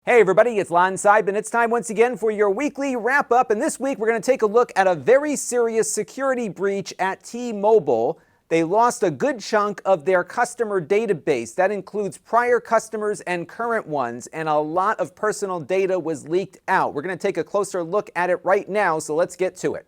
Hey everybody, it's Lon.TV, and it's time once again for your weekly wrap-up. And this week we're going to take a look at a very serious security breach at T-Mobile. They lost a good chunk of their customer database. That includes prior customers and current ones, and a lot of personal data was leaked out. We're going to take a closer look at it right now, so let's get to it.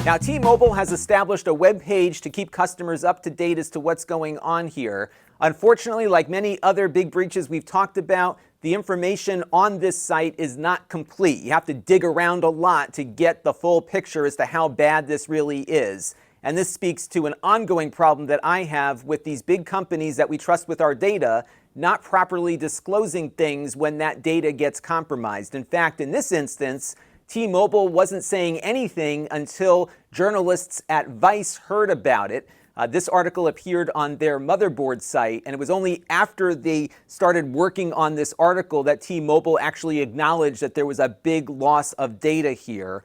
Now, T-Mobile has established a web page to keep customers up to date as to what's going on here. Unfortunately, like many other big breaches we've talked about, the information on this site is not complete. You have to dig around a lot to get the full picture as to how bad this really is. And this speaks to an ongoing problem that I have with these big companies that we trust with our data not properly disclosing things when that data gets compromised. In fact, in this instance, T-Mobile wasn't saying anything until journalists at Vice heard about it. This article appeared on their motherboard site, and it was only after they started working on this article that T-Mobile actually acknowledged that there was a big loss of data here.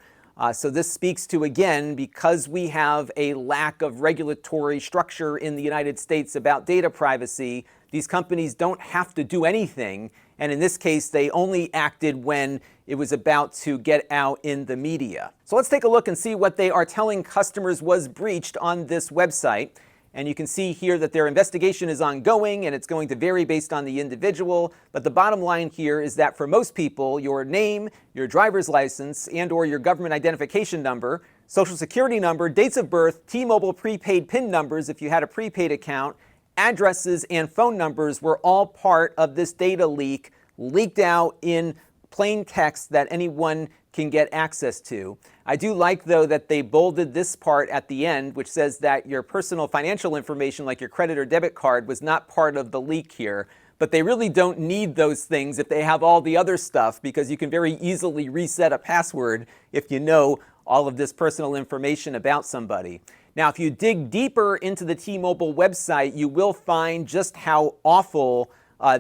So this speaks to, again, because we have a lack of regulatory structure in the United States about data privacy, these companies don't have to do anything. And in this case, they only acted when it was about to get out in the media. So let's take a look and see what they are telling customers was breached on this website. And you can see here that their investigation is ongoing, and it's going to vary based on the individual. But the bottom line here is that for most people, your name, your driver's license, and/or your government identification number, social security number, dates of birth, T-Mobile prepaid PIN numbers if you had a prepaid account, addresses, and phone numbers were all part of this data leak, leaked out in plain text that anyone can get access to. I do like, though, that they bolded this part at the end, which says that your personal financial information, like your credit or debit card, was not part of the leak here. But they really don't need those things if they have all the other stuff, because you can very easily reset a password if you know all of this personal information about somebody. Now, if you dig deeper into the T-Mobile website, you will find just how awful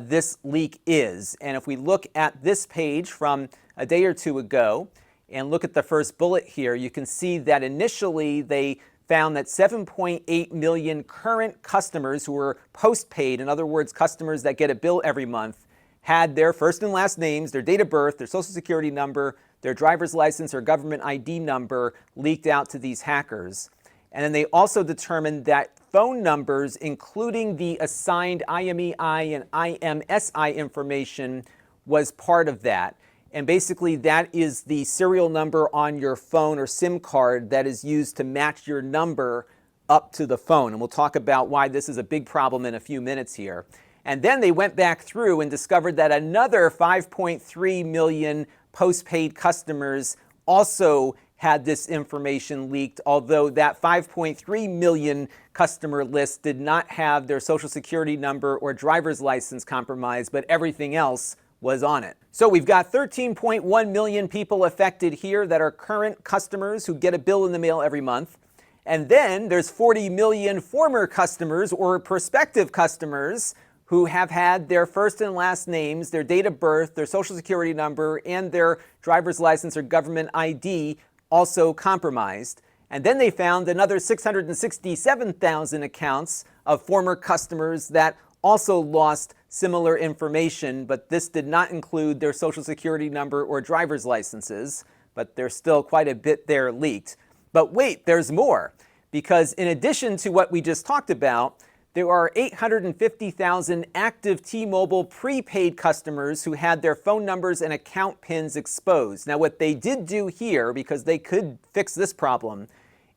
this leak is. And if we look at this page from a day or two ago and look at the first bullet here, you can see that initially they found that 7.8 million current customers who were postpaid, in other words, customers that get a bill every month, had their first and last names, their date of birth, their social security number, their driver's license or government ID number leaked out to these hackers. And then they also determined that phone numbers, including the assigned IMEI and IMSI information, was part of that. And basically that is the serial number on your phone or SIM card that is used to match your number up to the phone. And we'll talk about why this is a big problem in a few minutes here. And then they went back through and discovered that another 5.3 million postpaid customers also had this information leaked, although that 5.3 million customer list did not have their social security number or driver's license compromised, but everything else was on it. So we've got 13.1 million people affected here that are current customers who get a bill in the mail every month. And then there's 40 million former customers or prospective customers who have had their first and last names, their date of birth, their social security number, and their driver's license or government ID also compromised. And then they found another 667,000 accounts of former customers that also lost similar information, but this did not include their social security number or driver's licenses, but there's still quite a bit there leaked. But wait, there's more, because in addition to what we just talked about, there are 850,000 active T-Mobile prepaid customers who had their phone numbers and account PINs exposed. Now, what they did do here, because they could fix this problem,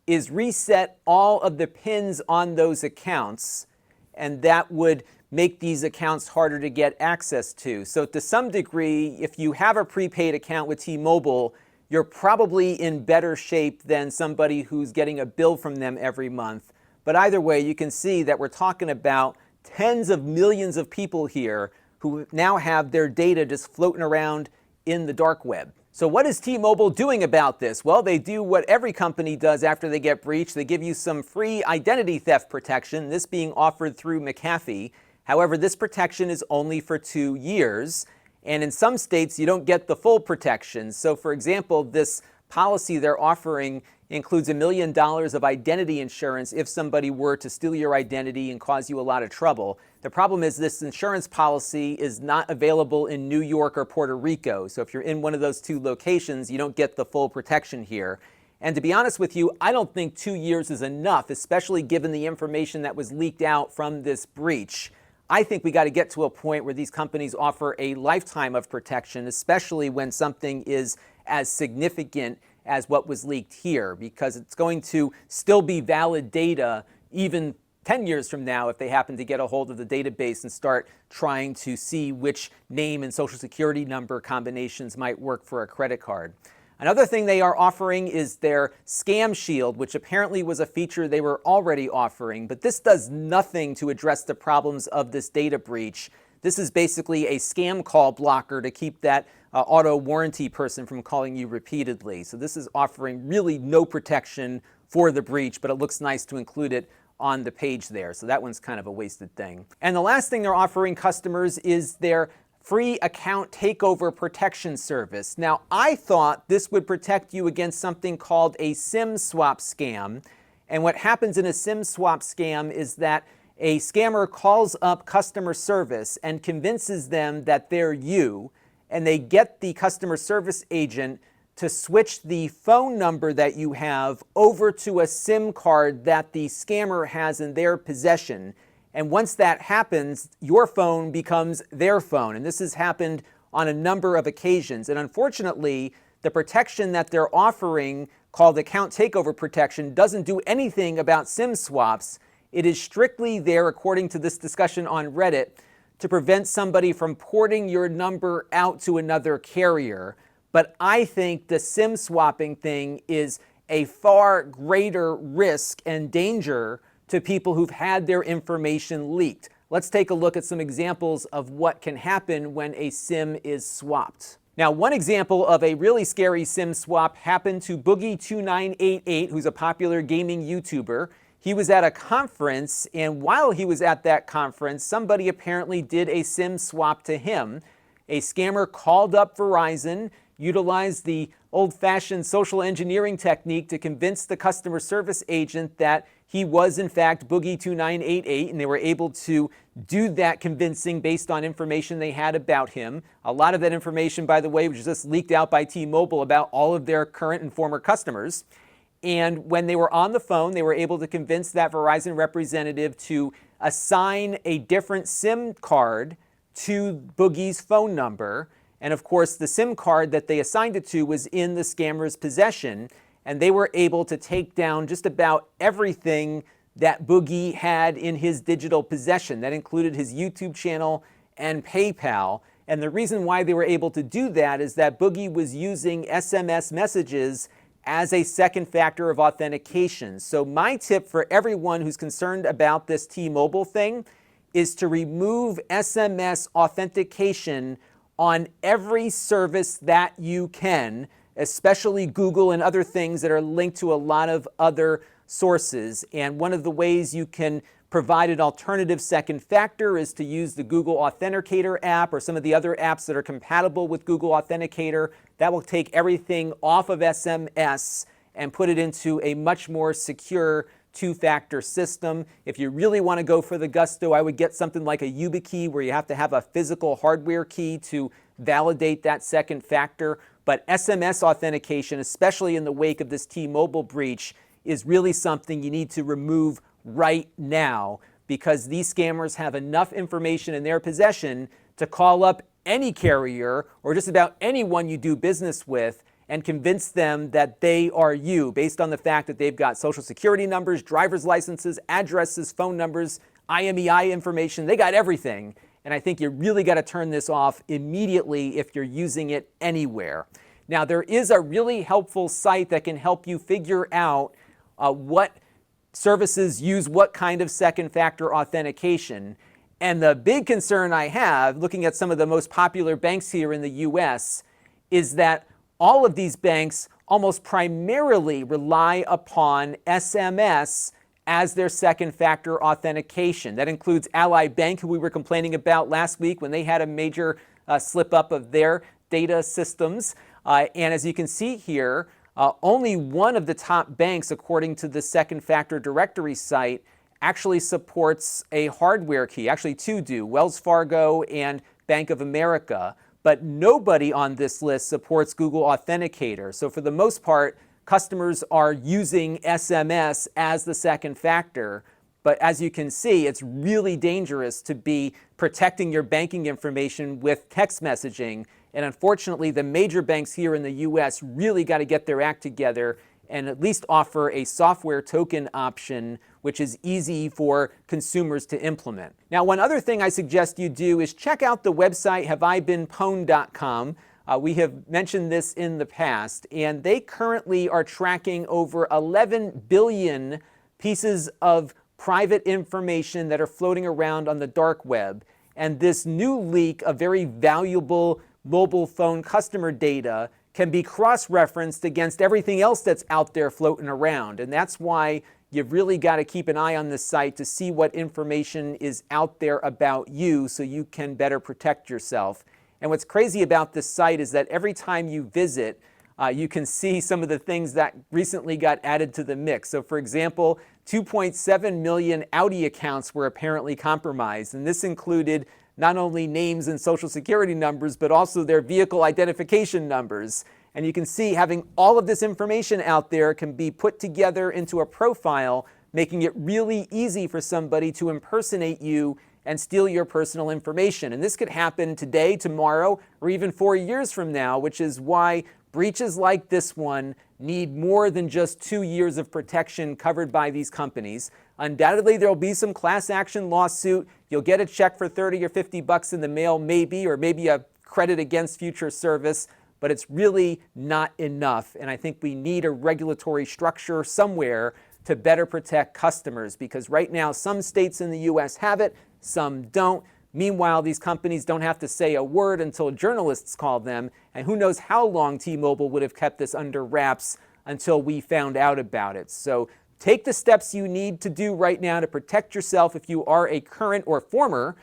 is reset all of the PINs on those accounts, and that would make these accounts harder to get access to. So to some degree, if you have a prepaid account with T-Mobile, you're probably in better shape than somebody who's getting a bill from them every month. But either way, you can see that we're talking about tens of millions of people here who now have their data just floating around in the dark web. So what is T-Mobile doing about this? Well, they do what every company does after they get breached. They give you some free identity theft protection, this being offered through McAfee. However, this protection is only for 2 years. And in some states, you don't get the full protection. So for example, this policy they're offering includes $1 million of identity insurance if somebody were to steal your identity and cause you a lot of trouble. The problem is this insurance policy is not available in New York or Puerto Rico. So if you're in one of those two locations, you don't get the full protection here. And to be honest with you, I don't think 2 years is enough, especially given the information that was leaked out from this breach. I think we got to get to a point where these companies offer a lifetime of protection, especially when something is as significant as what was leaked here, because it's going to still be valid data even 10 years from now if they happen to get a hold of the database and start trying to see which name and social security number combinations might work for a credit card. Another thing they are offering is their Scam Shield, which apparently was a feature they were already offering, but this does nothing to address the problems of this data breach. This is basically a scam call blocker to keep that auto warranty person from calling you repeatedly. So this is offering really no protection for the breach, but it looks nice to include it on the page there. So that one's kind of a wasted thing. And the last thing they're offering customers is their free account takeover protection service. Now, I thought this would protect you against something called a SIM swap scam. And what happens in a SIM swap scam is that a scammer calls up customer service and convinces them that they're you, and they get the customer service agent to switch the phone number that you have over to a SIM card that the scammer has in their possession. And once that happens, your phone becomes their phone. And this has happened on a number of occasions. And unfortunately, the protection that they're offering, called account takeover protection, doesn't do anything about SIM swaps. It is strictly there, according to this discussion on Reddit, to prevent somebody from porting your number out to another carrier. But I think the SIM swapping thing is a far greater risk and danger to people who've had their information leaked. Let's take a look at some examples of what can happen when a SIM is swapped. Now, one example of a really scary SIM swap happened to Boogie2988, who's a popular gaming YouTuber. He was at a conference, and while he was at that conference, somebody apparently did a SIM swap to him. A scammer called up Verizon, utilized the old-fashioned social engineering technique to convince the customer service agent that he was, in fact, Boogie2988, and they were able to do that convincing based on information they had about him. A lot of that information, by the way, was just leaked out by T-Mobile about all of their current and former customers. And when they were on the phone, they were able to convince that Verizon representative to assign a different SIM card to Boogie's phone number. And of course, the SIM card that they assigned it to was in the scammer's possession. And they were able to take down just about everything that Boogie had in his digital possession. That included his YouTube channel and PayPal. And the reason why they were able to do that is that Boogie was using SMS messages as a second factor of authentication. So my tip for everyone who's concerned about this T-Mobile thing is to remove SMS authentication on every service that you can, especially Google and other things that are linked to a lot of other sources. And one of the ways you can provide an alternative second factor is to use the Google Authenticator app or some of the other apps that are compatible with Google Authenticator. That will take everything off of SMS and put it into a much more secure two-factor system. If you really want to go for the gusto, I would get something like a YubiKey where you have to have a physical hardware key to validate that second factor. But SMS authentication, especially in the wake of this T-Mobile breach, is really something you need to remove right now, because these scammers have enough information in their possession to call up any carrier or just about anyone you do business with and convince them that they are you based on the fact that they've got social security numbers, driver's licenses, addresses, phone numbers, IMEI information. They got everything. And I think you really got to turn this off immediately if you're using it anywhere. Now, there is a really helpful site that can help you figure out what services use what kind of second factor authentication. And the big concern I have, looking at some of the most popular banks here in the US, is that all of these banks almost primarily rely upon SMS as their second factor authentication. That includes Ally Bank, who we were complaining about last week when they had a major slip up of their data systems. And as you can see here, Only one of the top banks, according to the second factor directory site, actually supports a hardware key. Actually, two do, Wells Fargo and Bank of America. But nobody on this list supports Google Authenticator. So for the most part, customers are using SMS as the second factor. But as you can see, it's really dangerous to be protecting your banking information with text messaging. And unfortunately, the major banks here in the US really got to get their act together and at least offer a software token option, which is easy for consumers to implement. Now, one other thing I suggest you do is check out the website haveibeenpwned.com. We have mentioned this in the past, and they currently are tracking over 11 billion pieces of private information that are floating around on the dark web. And this new leak of very valuable mobile phone customer data can be cross-referenced against everything else that's out there floating around. And that's why you've really got to keep an eye on this site to see what information is out there about you so you can better protect yourself. And what's crazy about this site is that every time you visit, you can see some of the things that recently got added to the mix. So for example, 2.7 million Audi accounts were apparently compromised. And this included not only names and social security numbers, but also their vehicle identification numbers. And you can see having all of this information out there can be put together into a profile, making it really easy for somebody to impersonate you and steal your personal information. And this could happen today, tomorrow, or even 4 years from now, which is why breaches like this one need more than just 2 years of protection covered by these companies. Undoubtedly, there'll be some class action lawsuit. You'll get a check for 30 or 50 bucks in the mail, maybe, or maybe a credit against future service, but it's really not enough. And I think we need a regulatory structure somewhere to better protect customers, because right now some states in the US have it, some don't. Meanwhile, these companies don't have to say a word until journalists call them, and who knows how long T-Mobile would have kept this under wraps until we found out about it. So take the steps you need to do right now to protect yourself if you are a current or former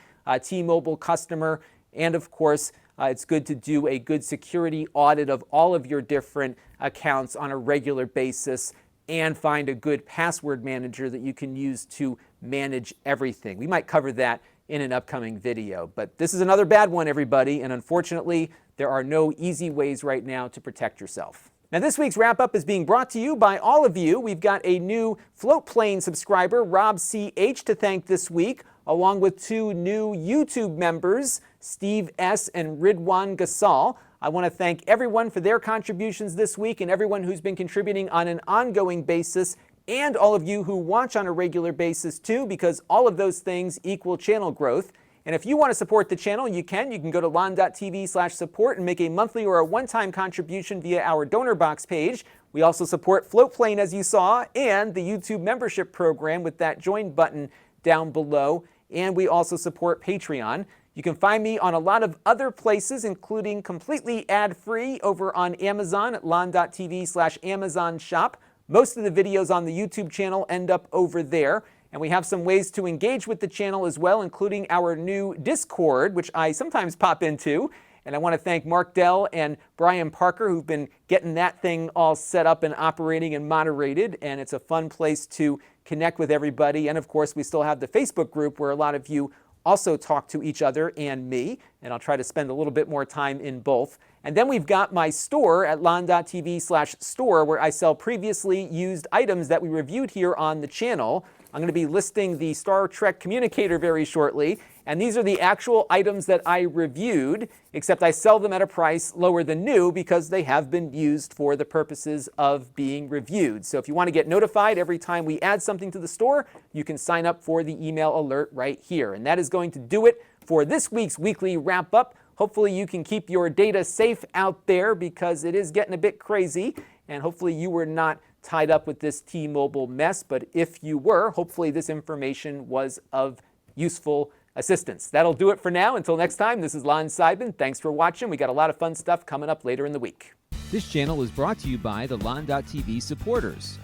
T-Mobile customer. And of course, it's good to do a good security audit of all of your different accounts on a regular basis and find a good password manager that you can use to manage everything. We might cover that in an upcoming video. But this is another bad one, everybody, and unfortunately, there are no easy ways right now to protect yourself. Now, this week's wrap-up is being brought to you by all of you. We've got a new Floatplane subscriber, Rob CH, to thank this week, along with 2 new YouTube members, Steve S. and Ridwan Gasal. I want to thank everyone for their contributions this week and everyone who's been contributing on an ongoing basis, and all of you who watch on a regular basis too, because all of those things equal channel growth. And if you want to support the channel, you can. You can go to Lon.TV/support and make a monthly or a one-time contribution via our donor box page. We also support Floatplane, as you saw, and the YouTube membership program with that join button down below. And we also support Patreon. You can find me on a lot of other places, including completely ad-free over on Amazon at Lon.TV/Amazon shop. Most of the videos on the YouTube channel end up over there. And we have some ways to engage with the channel as well, including our new Discord, which I sometimes pop into. And I want to thank Mark Dell and Brian Parker, who've been getting that thing all set up and operating and moderated. And it's a fun place to connect with everybody. And of course, we still have the Facebook group where a lot of you also talk to each other and me. And I'll try to spend a little bit more time in both. And then we've got my store at Lon.TV/store, where I sell previously used items that we reviewed here on the channel. I'm going to be listing the Star Trek communicator very shortly. And these are the actual items that I reviewed, except I sell them at a price lower than new because they have been used for the purposes of being reviewed. So if you want to get notified every time we add something to the store, you can sign up for the email alert right here. And that is going to do it for this week's weekly wrap-up. Hopefully you can keep your data safe out there because it is getting a bit crazy. And hopefully you were not tied up with this T-Mobile mess. But if you were, hopefully this information was of useful assistance. That'll do it for now. Until next time, this is Lon Seidman. Thanks for watching. We got a lot of fun stuff coming up later in the week. This channel is brought to you by the Lon.TV supporters,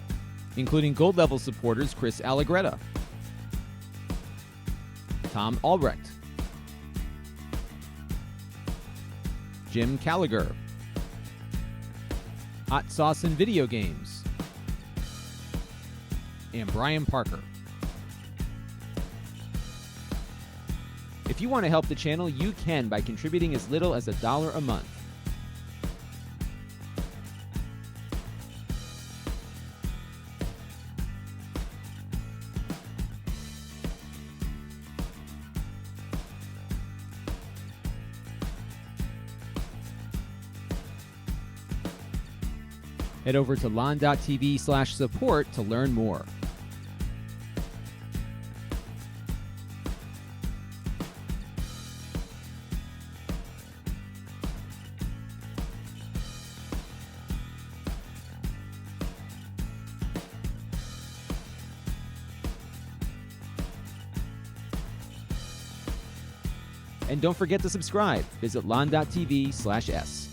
including gold level supporters Chris Allegretta, Tom Albrecht, Jim Callagher, Hot Sauce and Video Games, and Brian Parker. If you want to help the channel, you can by contributing as little as $1 a month. Head over to Lon.TV/support to learn more. And don't forget to subscribe. Visit Lon.TV/s.